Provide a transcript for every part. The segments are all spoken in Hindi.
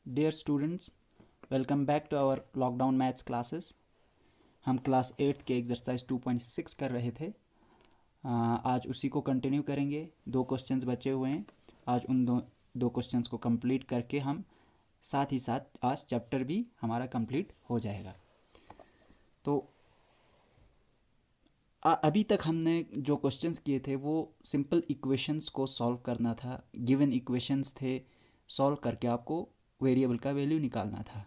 Dear students, welcome back to our lockdown maths classes. हम क्लास 8 के एक्सरसाइज 2.6 कर रहे थे। आज उसी को कंटिन्यू करेंगे। 2 क्वेश्चंस बचे हुए हैं। आज उन दो क्वेश्चंस को कंप्लीट करके हम साथ ही साथ आज चैप्टर भी हमारा कंप्लीट हो जाएगा। तो अभी तक हमने जो क्वेश्चंस किए थे वो सिंपल इक्वेशंस को सॉल्व करना था। गिवन इक्वेशंस थे, सॉल्व करके आपको वेरिएबल का वैल्यू निकालना था।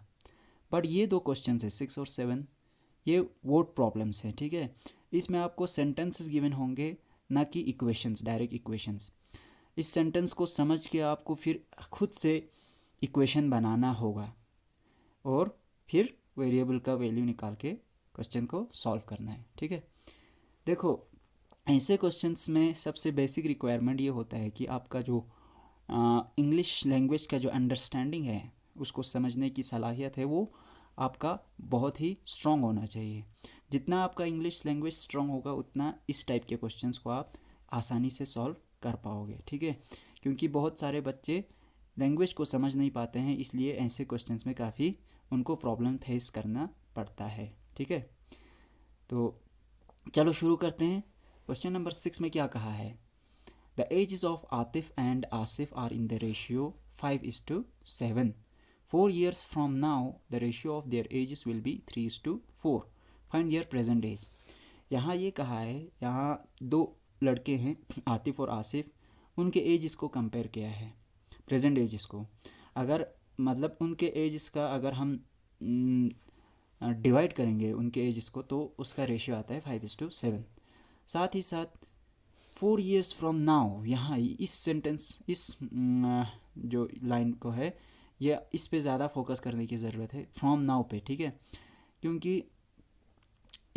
बट ये 2 क्वेश्चंस है 6 और 7, ये वर्ड प्रॉब्लम्स हैं। ठीक है, इसमें आपको सेंटेंसेस गिवन होंगे, ना कि इक्वेशंस, डायरेक्ट इक्वेशंस। इस सेंटेंस को समझ के आपको फिर खुद से इक्वेशन बनाना होगा और फिर वेरिएबल का वैल्यू निकाल के क्वेश्चन को सॉल्व करना है। ठीक है, देखो ऐसे क्वेश्चंस में सबसे बेसिक रिक्वायरमेंट ये होता है कि आपका जो इंग्लिश लैंग्वेज का जो अंडरस्टैंडिंग है, उसको समझने की सलाहियत है, वो आपका बहुत ही स्ट्रॉन्ग होना चाहिए। जितना आपका इंग्लिश लैंग्वेज स्ट्रॉन्ग होगा उतना इस टाइप के क्वेश्चंस को आप आसानी से सॉल्व कर पाओगे। ठीक है, क्योंकि बहुत सारे बच्चे लैंग्वेज को समझ नहीं पाते हैं, इसलिए ऐसे क्वेश्चंस में काफ़ी उनको प्रॉब्लम फेस करना पड़ता है। ठीक है, तो चलो शुरू करते हैं। क्वेश्चन नंबर 6 में क्या कहा है? The ages of Atif and Asif are in the ratio 5:7. 4 years from now, the ratio of their ages will be 3:4. Find their present age. यहाँ ये कहा है, यहाँ 2 लड़के हैं आतिफ और आसिफ, उनके एजेस को कंपेयर किया है प्रेजेंट एजेस को। अगर मतलब उनके एजेस का अगर हम डिवाइड करेंगे उनके एजेस को, तो उसका रेशियो आता है 5:7। साथ ही साथ 4 years from now, यहाँ इस सेंटेंस, इस जो लाइन को है, या इस पे ज़्यादा फोकस करने की ज़रूरत है, फ्रॉम नाउ पे। ठीक है, क्योंकि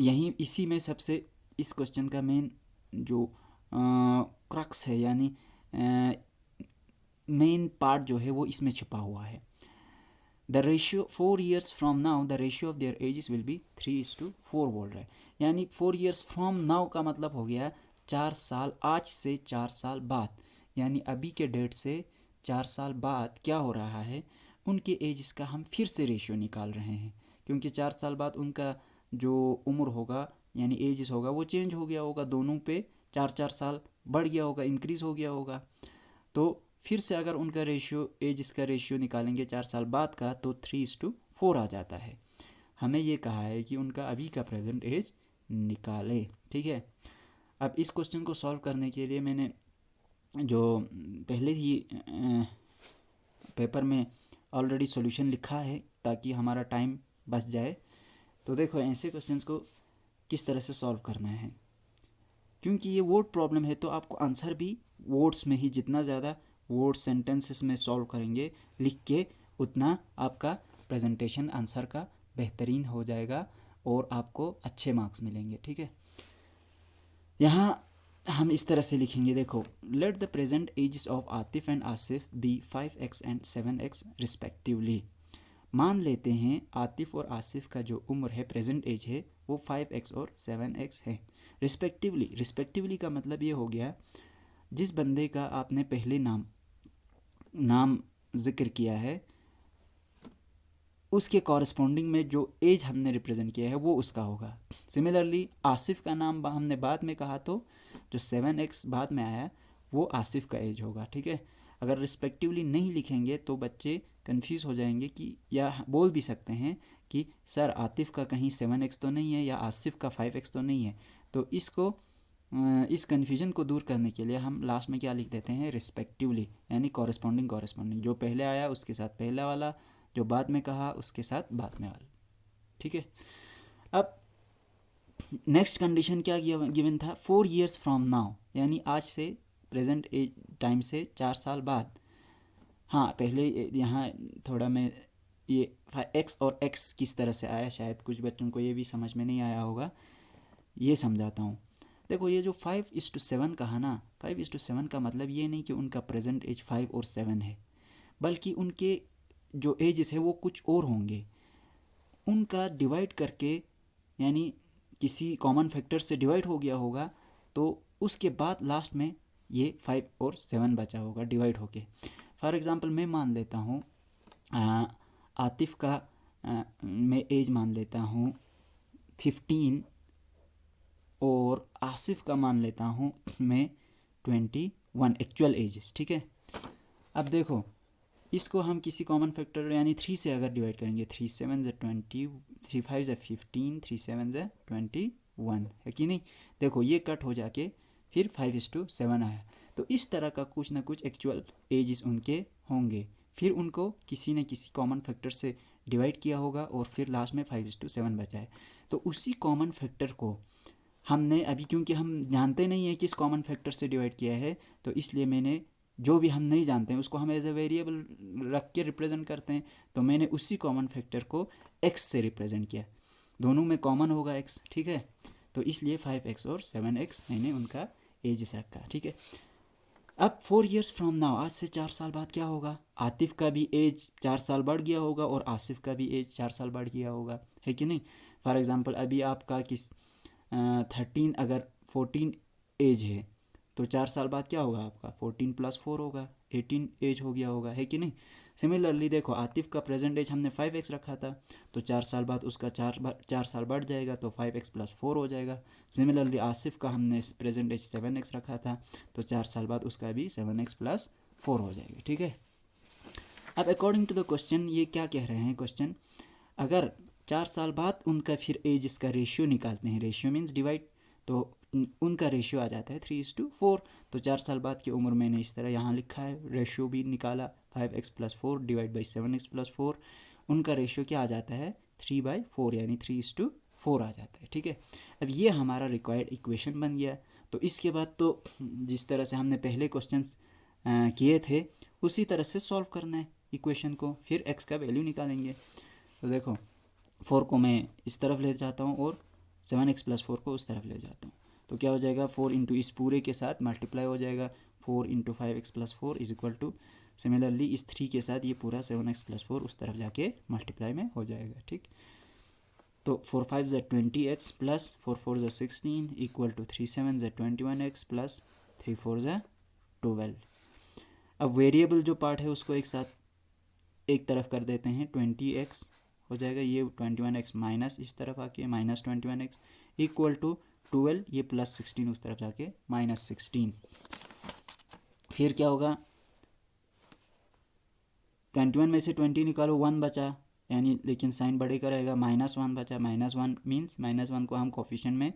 यहीं इसी में सबसे इस क्वेश्चन का मेन जो क्रक्स है, यानी मेन पार्ट जो है वो इसमें छिपा हुआ है। The ratio 4 years from now the ratio of their edges will be 3:4 बोल रहा है। यानी 4 years फ्रॉम नाउ का मतलब हो गया 4 साल, आज से 4 साल बाद, यानी अभी के डेट से 4 साल बाद क्या हो रहा है, उनके एजेस का हम फिर से रेशियो निकाल रहे हैं। क्योंकि 4 साल बाद उनका जो उम्र होगा यानी एजेस होगा वो चेंज हो गया होगा, दोनों पे 4-4 साल बढ़ गया होगा, इंक्रीज़ हो गया होगा। तो फिर से अगर उनका रेशियो, एजेस का रेशियो निकालेंगे 4 साल बाद का, तो 3:4 आ जाता है। हमें ये कहा है कि उनका अभी का प्रेजेंट एज निकाले। ठीक है, अब इस क्वेश्चन को सॉल्व करने के लिए मैंने जो पहले ही पेपर में ऑलरेडी सॉल्यूशन लिखा है ताकि हमारा टाइम बच जाए। तो देखो ऐसे क्वेश्चंस को किस तरह से सॉल्व करना है। क्योंकि ये वर्ड प्रॉब्लम है तो आपको आंसर भी वर्ड्स में ही, जितना ज़्यादा वर्ड सेंटेंसेस में सॉल्व करेंगे लिख के, उतना आपका प्रेजेंटेशन आंसर का बेहतरीन हो जाएगा और आपको अच्छे मार्क्स मिलेंगे। ठीक है, यहाँ हम इस तरह से लिखेंगे, देखो, let the present ages of Atif and Asif be 5x and 7x respectively. मान लेते हैं आतिफ और आसिफ का जो उम्र है, प्रेजेंट एज है, वो 5x और 7x है रिस्पेक्टिवली। रिस्पेक्टिवली का मतलब ये हो गया, जिस बंदे का आपने पहले नाम जिक्र किया है, उसके कॉरस्पॉन्डिंग में जो एज हमने रिप्रेजेंट किया है वो उसका होगा। सिमिलरली आसिफ का नाम हमने बाद में कहा, तो जो 7x बाद में आया वो आसिफ का एज होगा। ठीक है, अगर रिस्पेक्टिवली नहीं लिखेंगे तो बच्चे कंफ्यूज हो जाएंगे कि, या बोल भी सकते हैं कि सर आतिफ का कहीं 7x तो नहीं है या आसिफ का 5x तो नहीं है। तो इसको इस कन्फ्यूजन को दूर करने के लिए हम लास्ट में क्या लिख देते हैं, रिस्पेक्टिवली, यानी कॉरस्पॉन्डिंग, जो पहले आया उसके साथ पहला वाला, जो बाद में कहा उसके साथ बाद में वाला। ठीक है, अब नेक्स्ट कंडीशन क्या गिवन था, 4 years फ्रॉम नाउ, यानी आज से, प्रेजेंट एज टाइम से 4 साल बाद। हाँ, पहले यहाँ थोड़ा मैं ये x और x किस तरह से आया, शायद कुछ बच्चों को ये भी समझ में नहीं आया होगा, ये समझाता हूँ। देखो, ये जो 5:7 कहा ना, 5:7 का मतलब ये नहीं कि उनका प्रेजेंट एज 5 और 7 है, बल्कि उनके जो एजेस है वो कुछ और होंगे। उनका डिवाइड करके, यानी किसी कॉमन फैक्टर से डिवाइड हो गया होगा, तो उसके बाद लास्ट में ये 5 और 7 बचा होगा डिवाइड होके। फॉर एग्ज़ाम्पल मैं मान लेता हूँ आतिफ़ का मैं एज मान लेता हूँ 15 और आसिफ का मान लेता हूँ मैं 21 एक्चुअल एजेस, ठीक है। अब देखो इसको हम किसी कॉमन फैक्टर यानी 3 से अगर डिवाइड करेंगे, 3 7 ज़ा 20, 3 5 ज़ा 15, 3 7 ज़ा 21 है कि नहीं। देखो ये कट हो जाके फिर 5:7 आया। तो इस तरह का कुछ ना कुछ एक्चुअल एजेस उनके होंगे, फिर उनको किसी न किसी कॉमन फैक्टर से डिवाइड किया होगा और फिर लास्ट में 5:7 बचा है। तो उसी कॉमन फैक्टर को हमने अभी, क्योंकि हम जानते नहीं हैं किस कॉमन फैक्टर से डिवाइड किया है, तो इसलिए मैंने जो भी हम नहीं जानते हैं उसको हम एज ए वेरिएबल रख के रिप्रेजेंट करते हैं। तो मैंने उसी कॉमन फैक्टर को x से रिप्रेजेंट किया, दोनों में कॉमन होगा x, ठीक है। तो इसलिए 5x और 7x मैंने उनका एजेस रखा, ठीक है। अब 4 years फ्रॉम नाउ, आज से 4 साल बाद क्या होगा, आतिफ़ का भी एज 4 साल बढ़ गया होगा और आसिफ का भी एज 4 साल बढ़ गया होगा, है कि नहीं। फॉर एग्ज़ाम्पल अभी आपका 13 अगर 14 एज है तो 4 साल बाद क्या होगा आपका 14 + 4 होगा, 18 एज हो गया होगा, है कि नहीं। सिमिलरली देखो आतिफ़ का प्रेजेंट एज हमने 5x रखा था, तो 4 साल बाद उसका 4 साल बढ़ जाएगा तो 5x + 4 हो जाएगा। सिमिलरली आसिफ का हमने प्रेजेंट एज 7x रखा था, तो 4 साल बाद उसका भी 7x + 4 हो जाएगा, ठीक है। अब अकॉर्डिंग टू द क्वेश्चन ये क्या कह रहे हैं क्वेश्चन, अगर 4 साल बाद उनका फिर एज इसका रेशियो निकालते हैं, रेशियो मीन्स डिवाइड, तो उनका रेशियो आ जाता है 3:4। तो 4 साल बाद की उम्र मैंने इस तरह यहाँ लिखा है, रेशियो भी निकाला 5x + 4 डिवाइड बाई 7x + 4, उनका रेशियो क्या आ जाता है 3/4 यानी 3:4 आ जाता है, ठीक है। अब ये हमारा रिक्वायर्ड इक्वेशन बन गया। तो इसके बाद तो जिस तरह से हमने पहले क्वेश्चन किए थे उसी तरह से सॉल्व करना है इक्वेशन को, फिर x का वैल्यू निकालेंगे। तो देखो 4 को मैं इस तरफ ले जाता हूँ और 7x + 4 को उस तरफ ले जाता हूँ, तो क्या हो जाएगा 4 इंटू इस पूरे के साथ मल्टीप्लाई हो जाएगा, 4 into 5x + 4 is equal to, similarly इस 3 के साथ ये पूरा 7x + 4 उस तरफ जाके मल्टीप्लाई में हो जाएगा, ठीक। तो 4 5 ज़ा 20x प्लस 4 4 ज़ा 16 इक्वल टू 3 7 ज़ा 21x प्लस 3 4 ज़ा 12। अब वेरिएबल जो पार्ट है उसको एक साथ एक तरफ कर देते हैं, 20x हो जाएगा, ये 21x माइनस इस तरफ आके माइनस 21x इक्वल टू 12, ये प्लस 16 उस तरफ जाके माइनस 16। फिर क्या होगा 21 में से 20 निकालो 1 बचा, यानी लेकिन साइन बड़े का रहेगा, -1 बचा, -1 मीन्स -1 को हम कोफिशिएंट में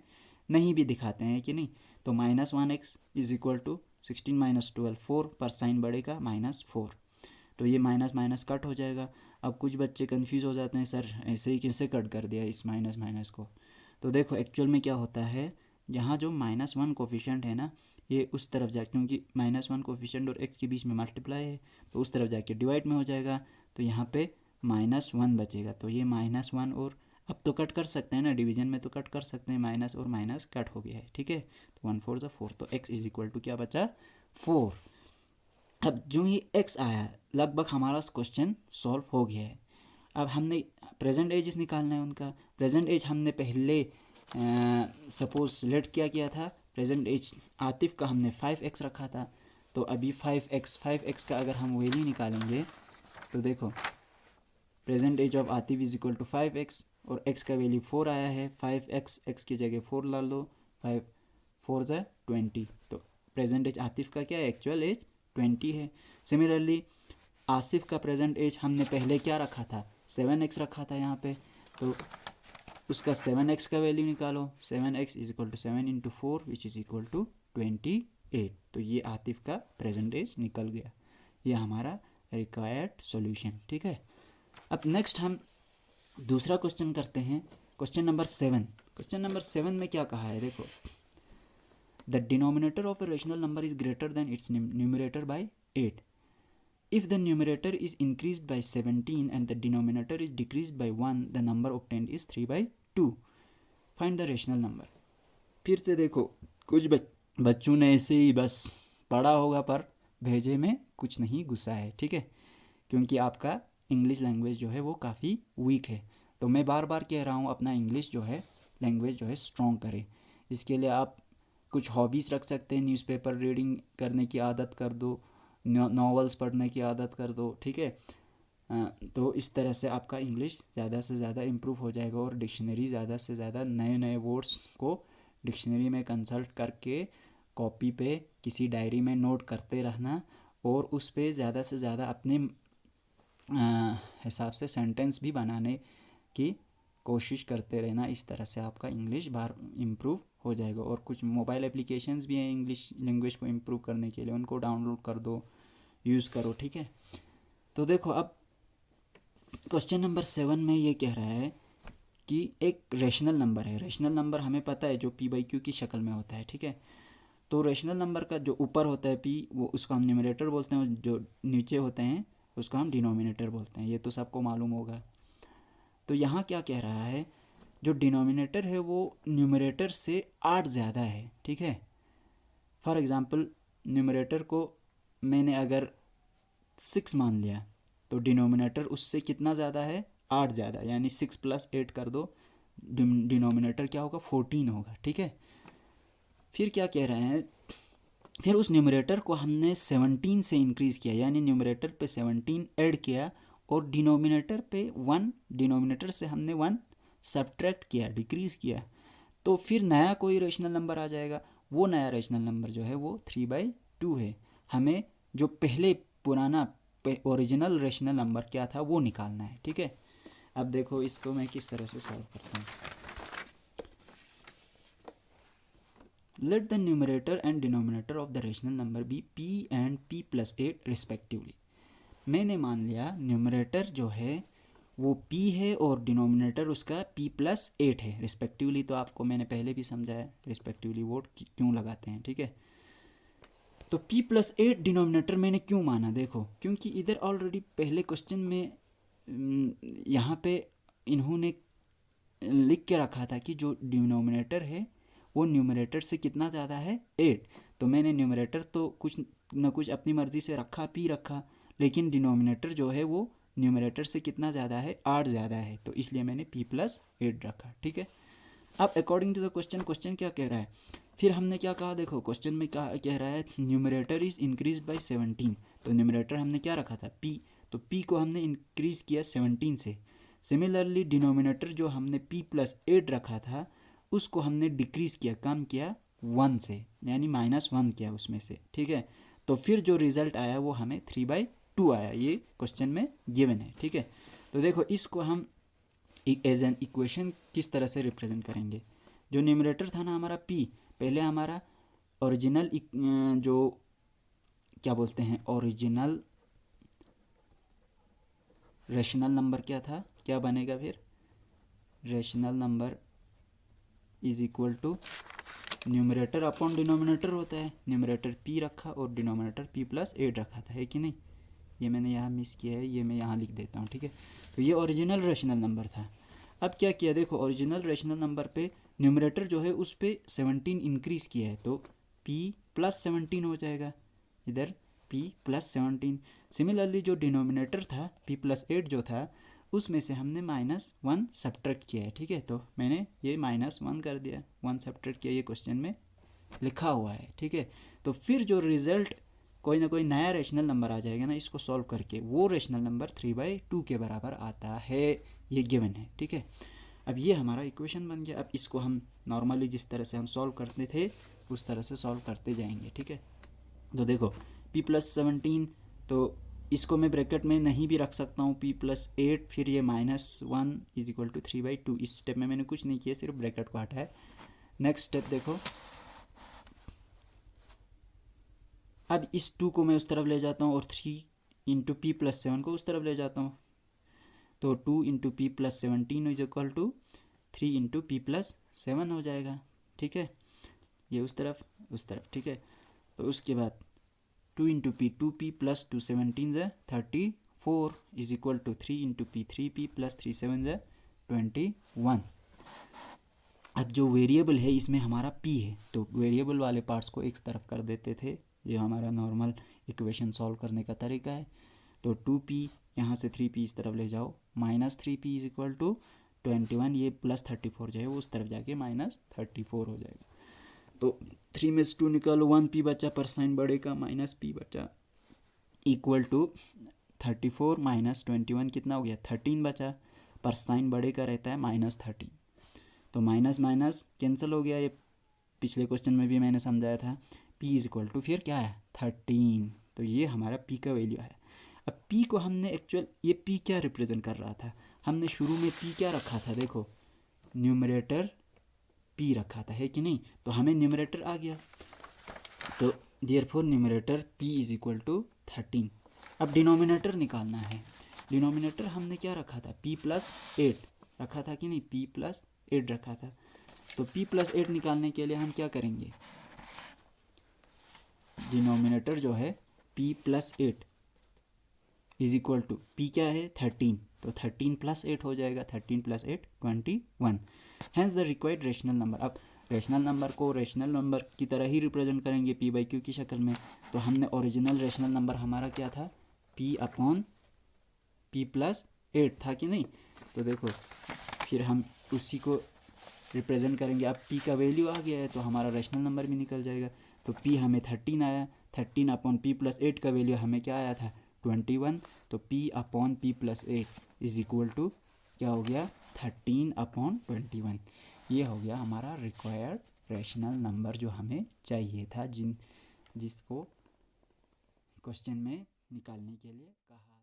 नहीं भी दिखाते हैं कि नहीं, तो -1x इज इक्वल टू 16 - 12 4 पर साइन बड़े का -4, तो ये माइनस माइनस कट हो जाएगा। अब कुछ बच्चे कंफ्यूज हो जाते हैं, सर ऐसे ही कैसे कट कर दिया इस माइनस माइनस को। तो देखो एक्चुअल में क्या होता है, यहाँ जो -1 कोफिशिएंट है ना, ये उस तरफ जा, क्योंकि -1 कोफिशिएंट और x के बीच में मल्टीप्लाई है तो उस तरफ जाके डिवाइड में हो जाएगा, तो यहाँ पे -1 बचेगा, तो ये -1 और अब तो कट कर सकते हैं ना, डिवीजन में तो कट कर सकते हैं, माइनस और माइनस कट हो गया है, ठीक है। तो 1 4 ज़ा 4, तो x इज इक्वल टू क्या बचा 4। अब जो ही x आया लगभग हमारा क्वेश्चन सॉल्व हो गया है। अब हमने प्रेजेंट एज निकालना है उनका। प्रेजेंट एज हमने पहले सपोज लेट क्या किया था, प्रेजेंट एज आतिफ़ का हमने 5x रखा था, तो अभी 5x का अगर हम वैल्यू निकालेंगे तो देखो present age of Atif is equal to 5x और x का वैल्यू 4 आया है, 5x x की जगह 4 ला लो, 5 4 ज़ा 20, तो प्रेजेंट एज आतिफ़ का क्या है एक्चुअल एज 20 है। सिमिलरली आसिफ का प्रेजेंट एज हमने पहले क्या रखा था 7x रखा था यहाँ पे, तो उसका 7x का वैल्यू निकालो, 7x is equal to 7 into 4 which is equal to 28, तो ये आतिफ़ का प्रेजेंट एज निकल गया। ये हमारा रिक्वायर्ड सॉल्यूशन, ठीक है। अब नेक्स्ट हम दूसरा क्वेश्चन करते हैं, क्वेश्चन नंबर 7। क्वेश्चन नंबर 7 में क्या कहा है, देखो the denominator of a rational number is greater than it's numerator bye 8 if the numerator is increased by 17 and the denominator is decreased by 1, the number obtained is 3/2. Find the rational number. फिर से देखो कुछ बच्चों ने ऐसे ही बस पढ़ा होगा पर भेजे में कुछ नहीं घुसा है, ठीक है, क्योंकि आपका इंग्लिश लैंग्वेज जो है वो काफ़ी वीक है। तो मैं बार बार कह रहा हूँ अपना इंग्लिश जो है लैंग्वेज जो है स्ट्रॉन्ग करें। इसके लिए आप कुछ हॉबीज़ रख सकते हैं, न्यूज़पेपर रीडिंग करने की आदत कर दो, नॉवेल्स पढ़ने की आदत कर दो, ठीक है। तो इस तरह से आपका इंग्लिश ज़्यादा से ज़्यादा इम्प्रूव हो जाएगा। और डिक्शनरी ज़्यादा से ज़्यादा नए नए वर्ड्स को डिक्शनरी में कंसल्ट करके कॉपी पे किसी डायरी में नोट करते रहना और उस पे ज़्यादा से ज़्यादा अपने हिसाब से सेंटेंस भी बनाने की कोशिश करते रहना। इस तरह से आपका इंग्लिश बार इम्प्रूव हो जाएगा। और कुछ मोबाइल एप्लीकेशंस भी हैं इंग्लिश लैंग्वेज को इम्प्रूव करने के लिए, उनको डाउनलोड कर दो, यूज़ करो, ठीक है। तो देखो अब क्वेश्चन नंबर 7 में ये कह रहा है कि एक रेशनल नंबर है। रेशनल नंबर हमें पता है जो p/q की शक्ल में होता है, ठीक है। तो रेशनल नंबर का जो ऊपर होता है p, वो उसको हम न्यूमरेटर बोलते हैं, जो नीचे होते हैं उसको हम डिनोमिनेटर बोलते हैं। ये तो सबको मालूम होगा। तो यहाँ क्या कह रहा है, जो डिनोमिनेटर है वो न्यूमरेटर से 8 ज़्यादा है, ठीक है। फॉर एग्ज़ाम्पल न्यूमरेटर को मैंने अगर 6 मान लिया तो डिनोमिनेटर उससे कितना ज़्यादा है, 8 ज़्यादा, यानी 6 + 8 कर दो, डिनोमिनेटर क्या होगा, 14 होगा, ठीक है। फिर क्या कह रहे हैं, फिर उस न्यूमरेटर को हमने 17 से इंक्रीज़ किया, यानी न्यूमरेटर पे 17 ऐड किया और डिनोमिनेटर पे 1, डिनोमिनेटर से हमने 1 सब्ट्रैक्ट किया, डिक्रीज़ किया, तो फिर नया कोई रेशनल नंबर आ जाएगा। वो नया रेशनल नंबर जो है वो 3/2 है। हमें जो पहले पुराना ओरिजिनल रेशनल नंबर क्या था वो निकालना है, ठीक है। अब देखो इसको मैं किस तरह से सॉल्व करता हूँ। Let the numerator and denominator of the rational number be p and p+8 respectively. मैंने मान लिया न्यूमरेटर जो है वो p है और डिनोमिनेटर उसका p+8 है रिस्पेक्टिवली। तो आपको मैंने पहले भी समझाया रिस्पेक्टिवली वर्ड क्यों लगाते हैं, ठीक है। तो p+8 डिनोमिनेटर मैंने क्यों माना, देखो क्योंकि इधर ऑलरेडी पहले क्वेश्चन में यहाँ पे इन्होंने लिख के रखा था कि जो डिनोमिनेटर है वो न्यूमरेटर से कितना ज़्यादा है, 8। तो मैंने न्यूमरेटर तो कुछ न कुछ अपनी मर्ज़ी से रखा, p रखा, लेकिन डिनोमिनेटर जो है वो न्यूमरेटर से कितना ज़्यादा है, 8 ज़्यादा है, तो इसलिए मैंने p+8 रखा, ठीक है। अब अकॉर्डिंग टू द क्वेश्चन क्या कह रहा है, फिर हमने क्या कहा, देखो क्वेश्चन में क्या कह रहा है, न्यूमरेटर इज़ इंक्रीज बाय 17। तो न्यूमरेटर हमने क्या रखा था, p, तो p को हमने इंक्रीज़ किया 17 से। सिमिलरली डिनोमिनेटर जो हमने p+8 रखा था उसको हमने डिक्रीज़ किया, कम किया 1 से, यानी -1 किया उसमें से, ठीक है। तो फिर जो रिज़ल्ट आया वो हमें 3/2 आया, ये क्वेश्चन में गिवन है, ठीक है। तो देखो इसको हम एज एन इक्वेशन किस तरह से रिप्रेजेंट करेंगे। जो न्यूमरेटर था ना हमारा p, पहले हमारा ओरिजिनल जो क्या बोलते हैं ओरिजिनल रेशनल नंबर क्या था, क्या बनेगा फिर, rational number is equal to numerator upon denominator होता है। न्यूमरेटर p रखा और डिनोमिनेटर p+8 रखा था, है कि नहीं। ये मैंने यहाँ मिस किया है, ये मैं यहाँ लिख देता हूँ, ठीक है। तो ये ओरिजिनल रेशनल नंबर था। अब क्या किया, देखो ओरिजिनल रेशनल नंबर पे न्यूमरेटर जो है उस पर 17 इंक्रीज़ किया है, तो p+17 हो जाएगा, इधर p+17। सिमिलरली जो डिनोमिनेटर था p+8 जो था उसमें से हमने -1 सब्ट्रैक्ट किया है, ठीक है। तो मैंने ये -1 कर दिया, 1 सब्ट्रैक्ट किया, ये क्वेश्चन में लिखा हुआ है, ठीक है। तो फिर जो रिज़ल्ट कोई ना कोई नया रेशनल नंबर आ जाएगा ना, इसको सॉल्व करके वो रेशनल नंबर 3/2 के बराबर आता है, ये गिवन है, ठीक है। अब ये हमारा इक्वेशन बन गया। अब इसको हम नॉर्मली जिस तरह से हम सॉल्व करते थे उस तरह से सॉल्व करते जाएंगे, ठीक है। तो देखो p+17, तो इसको मैं ब्रैकेट में नहीं भी रख सकता हूँ, p+8, फिर ये -1 इज इक्वल टू 3/2। इस स्टेप में मैंने कुछ नहीं किया, सिर्फ ब्रैकेट को हटाया। नेक्स्ट स्टेप देखो, अब इस 2 को मैं उस तरफ ले जाता हूँ और 3 × p+7 को उस तरफ ले जाता हूँ, तो 2 × p+17 is equal to 3 × p+7 हो जाएगा, ठीक है। ये उस तरफ, ठीक है। तो उसके बाद 2 × p, 2p + 2 17 है 34 is equal to 3 × p, 3p + 3 7 है 21। अब जो वेरिएबल है इसमें हमारा p है, तो वेरिएबल वाले पार्ट्स को एक तरफ कर देते थे, ये हमारा नॉर्मल इक्वेशन सॉल्व करने का तरीका है। तो 2p यहाँ से 3p इस तरफ ले जाओ, -3p इज इक्वल टू 21, ये +34 जो है वो उस तरफ जाके -34 हो जाएगा। तो 3 में से 2 निकालो, 1p बचा, पर साइन बढ़ेगा, -p बचा, इक्वल टू 34 माइनस 21 कितना हो गया, 13 बचा, पर साइन बड़े का रहता है -13, तो माइनस माइनस कैंसिल हो गया। ये पिछले क्वेश्चन में भी मैंने समझाया था। p इज इक्वल टू फिर क्या है 13, तो ये हमारा p का वैल्यू है। अब p को हमने एक्चुअल, ये p क्या रिप्रेजेंट कर रहा था, हमने शुरू में p क्या रखा था, देखो न्यूमरेटर p रखा था, है कि नहीं, तो हमें न्यूमरेटर आ गया, तो therefore numerator p is equal to 13। अब डिनोमिनेटर निकालना है। डिनोमिनेटर हमने क्या रखा था, p प्लस 8 रखा था कि नहीं, p प्लस 8 रखा था, तो p प्लस 8 निकालने के लिए हम क्या करेंगे, डिनोमिनेटर जो है p plus 8 is equal to p क्या है 13, तो 13 प्लस 8 हो जाएगा, 13 plus 8 21। Hence the required rational number. अब रेशनल नंबर को रेशनल नंबर की तरह ही रिप्रेजेंट करेंगे p बाई क्यू की शक्ल में, तो हमने ओरिजिनल रेशनल नंबर हमारा क्या था, p अपॉन p प्लस 8 था कि नहीं, तो देखो फिर हम उसी को रिप्रेजेंट करेंगे। अब p का वैल्यू आ गया है तो हमारा रेशनल नंबर भी निकल जाएगा, तो p हमें 13 आया, 13 अपॉन p प्लस 8 का वैल्यू हमें क्या आया था 21, तो p upon p plus 8 is equal to क्या हो गया 13 अपॉन 21। ये हो गया हमारा रिक्वायर्ड रेशनल नंबर जो हमें चाहिए था, जिसको क्वेश्चन में निकालने के लिए कहा।